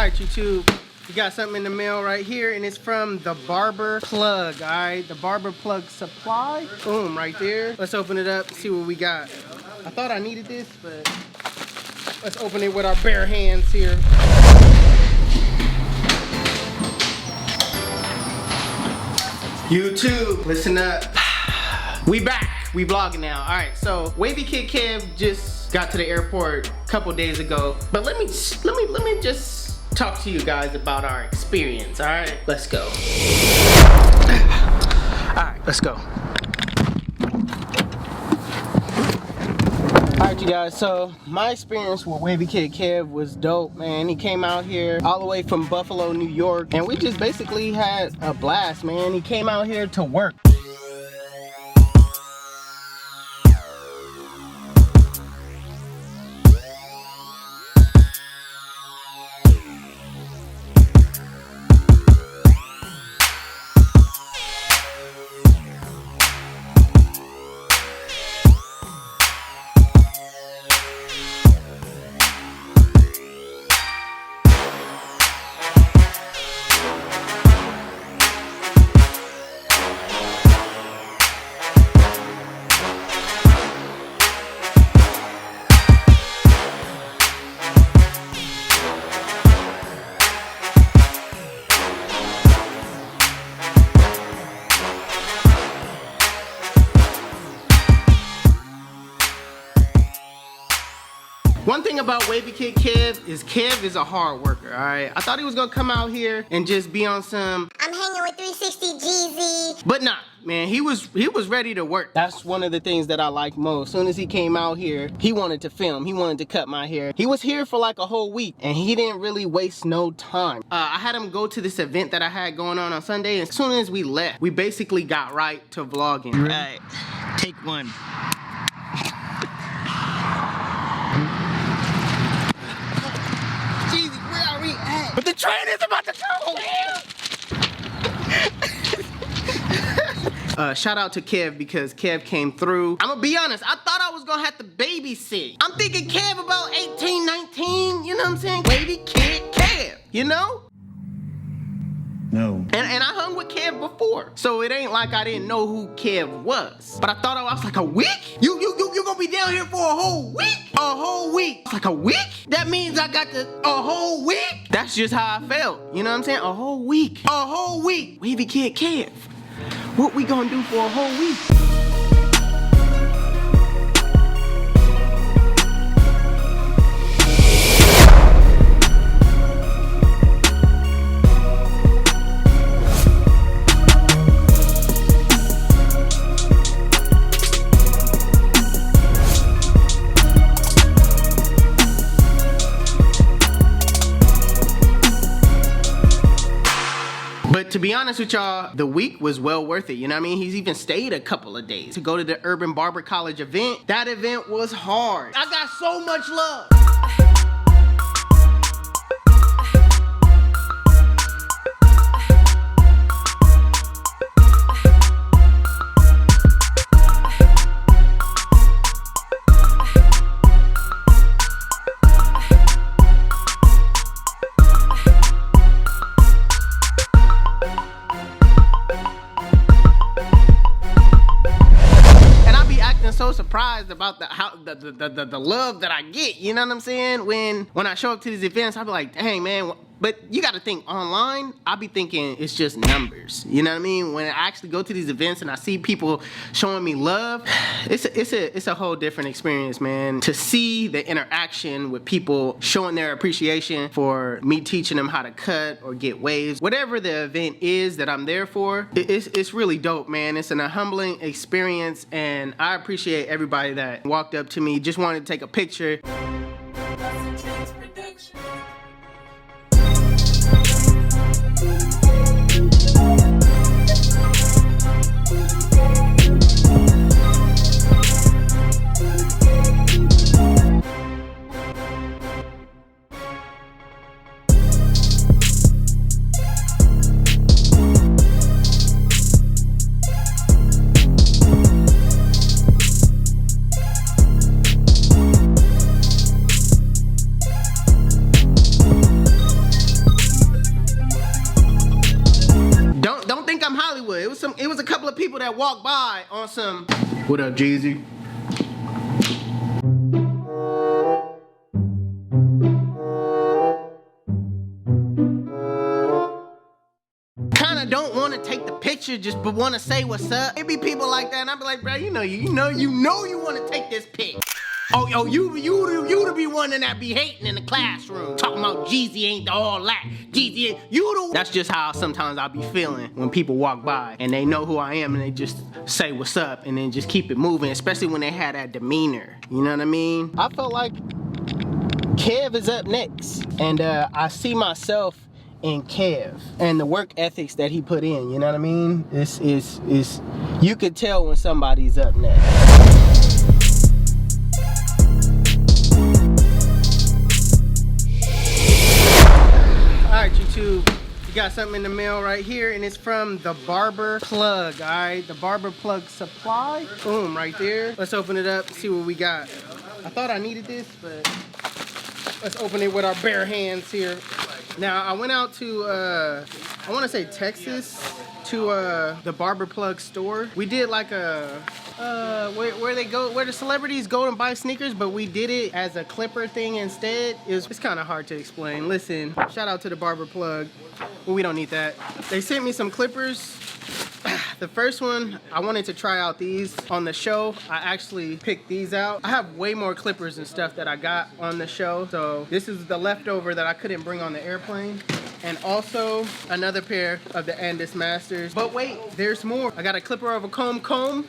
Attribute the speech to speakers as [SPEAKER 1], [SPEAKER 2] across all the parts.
[SPEAKER 1] Alright, YouTube, you got something in the mail right here, and it's from the Barber Plug, alright? The Barber Plug Supply. Boom, right there. Let's open it up and see what we got. I thought I needed this, but let's open it with our bare hands here. YouTube, listen up. We back. We vlogging now. Alright, so Wavy Kid Kev just got to the airport a couple days ago. But let me just talk to you guys about our experience, alright? Let's go. Alright, let's go. Alright, you guys, so my experience with Wavy Kid Kev was dope, man. He came out here all the way from Buffalo, New York, and we just basically had a blast, man. He came out here to work. One thing about Wavy Kid Kev is a hard worker, alright? I thought he was gonna come out here and just be on some
[SPEAKER 2] I'm hanging with 360 Jeezy.
[SPEAKER 1] But nah, man, he was ready to work. That's one of the things that I like most. As soon as he came out here, he wanted to film. He wanted to cut my hair. He was here for like a whole week and he didn't really waste no time. I had him go to this event that I had going on Sunday, and as soon as we left, we basically got right to vlogging.
[SPEAKER 3] Alright, take one.
[SPEAKER 1] But the train is about to go! Shout out to Kev because Kev came through. I'm gonna be honest, I thought I was gonna have to babysit. I'm thinking Kev about 18, 19, you know what I'm saying? Wavy Kid Kev, you know?
[SPEAKER 3] No.
[SPEAKER 1] And I hung with Kev before, so it ain't like I didn't know who Kev was. But I thought I was like, a week? You gonna be down here for a whole week? A whole week? It's like a week? That means I got a whole week? That's just how I felt, you know what I'm saying? A whole week. A whole week. Wavy Kid Kev. What we gonna do for a whole week? But to be honest with y'all, the week was well worth it, you know what I mean? He's even stayed a couple of days to go to the Urban Barber College event. That event was hard. I got so much love. So surprised about the love that I get, you know what I'm saying? When I show up to these events, I'll be like, dang man, but you gotta think online, I'll be thinking it's just numbers, you know what I mean? When I actually go to these events and I see people showing me love, it's a whole different experience, man. To see the interaction with people showing their appreciation for me teaching them how to cut or get waves, whatever the event is that I'm there for, it's really dope, man. It's a humbling experience, and I appreciate everybody that walked up to me, just wanted to take a picture. HustleDreamProduction. people that walk by on some, what up, Jeezy? Kinda don't want to take the picture, just but want to say what's up. It be people like that, and I be like, bro, you know you want to take this pic. Oh, you to be one that be hating in the classroom, talking about Jeezy ain't all that. Jeezy ain't, you the. That's just how sometimes I be feeling when people walk by and they know who I am and they just say what's up and then just keep it moving, especially when they had that demeanor. You know what I mean? I felt like Kev is up next, and I see myself in Kev and the work ethics that he put in. You know what I mean? This is you could tell when somebody's up next. Alright, YouTube, you got something in the mail right here, and it's from the Barber Plug. Alright, the Barber Plug Supply. Boom, right there. Let's open it up and see what we got. I thought I needed this, but let's open it with our bare hands here. Now, I went out to, I want to say Texas, to the Barber Plug store. We did like a, where the celebrities go and buy sneakers, but we did it as a clipper thing instead. It's kind of hard to explain. Listen, shout out to the Barber Plug. Well, we don't need that. They sent me some clippers. The first one, I wanted to try out these on the show. I actually picked these out. I have way more clippers and stuff that I got on the show. So this is the leftover that I couldn't bring on the airplane. And also another pair of the Andis Masters. But wait, there's more. I got a clipper of a comb.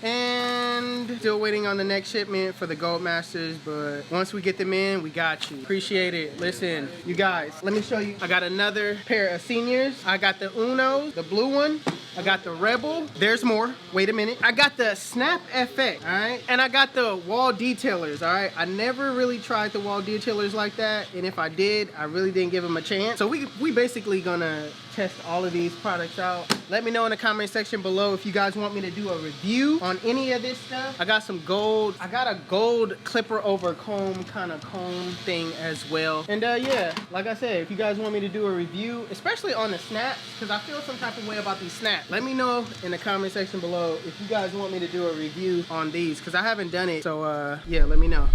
[SPEAKER 1] And still waiting on the next shipment for the Gold Masters, but once we get them in, we got you. Appreciate it. Listen, you guys, let me show you. I got another pair of seniors. I got the Uno, the blue one. I got the Rebel. There's more. Wait a minute. I got the Snap FX, all right? And I got the wall detailers, all right? I never really tried the wall detailers like that, and if I did, I really didn't give them a chance. So we basically gonna test all of these products out. Let me know in the comment section below if you guys want me to do a review on any of this stuff. I got some gold. I got a gold clipper over comb kind of comb thing as well. And yeah, like I said, if you guys want me to do a review, especially on the snaps, because I feel some type of way about these snaps, let me know in the comment section below if you guys want me to do a review on these, because I haven't done it. So yeah, let me know.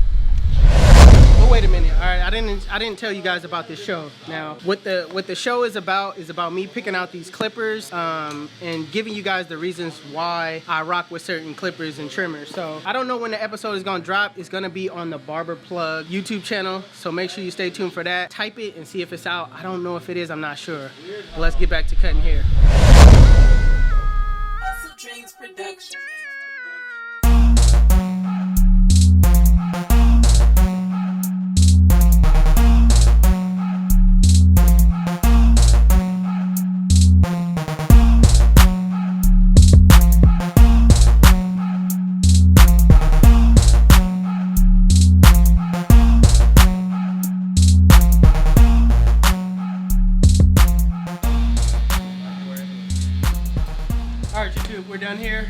[SPEAKER 1] But wait a minute, all right, I didn't tell you guys about this show. Now, what the show is about me picking out these clippers and giving you guys the reasons why I rock with certain clippers and trimmers. So I don't know when the episode is gonna drop. It's gonna be on the Barber Plug YouTube channel, so make sure you stay tuned for that. Type it and see if it's out. I don't know if it is, I'm not sure. But let's get back to cutting hair. HustleDreamProduction. Alright, YouTube, we're done here.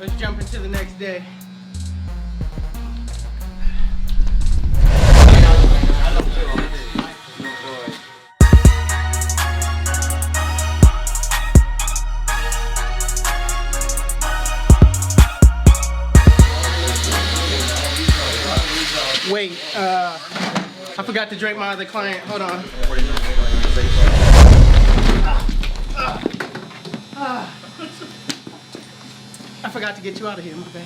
[SPEAKER 1] Let's jump into the next day. Wait, I forgot to drink my other client. Hold on. I forgot to get you out of here, my bad.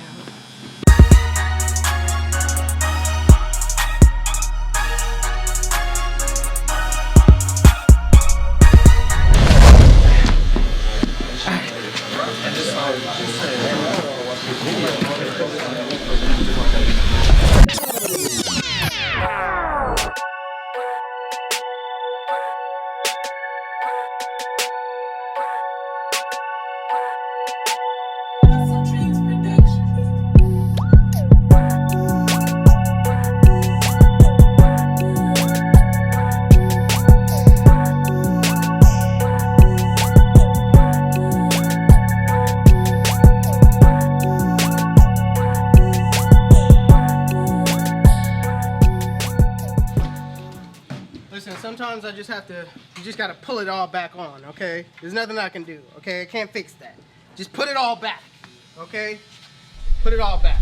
[SPEAKER 1] Sometimes I just have to, you just gotta pull it all back on, okay? There's nothing I can do, okay? I can't fix that. Just put it all back. Okay? Put it all back.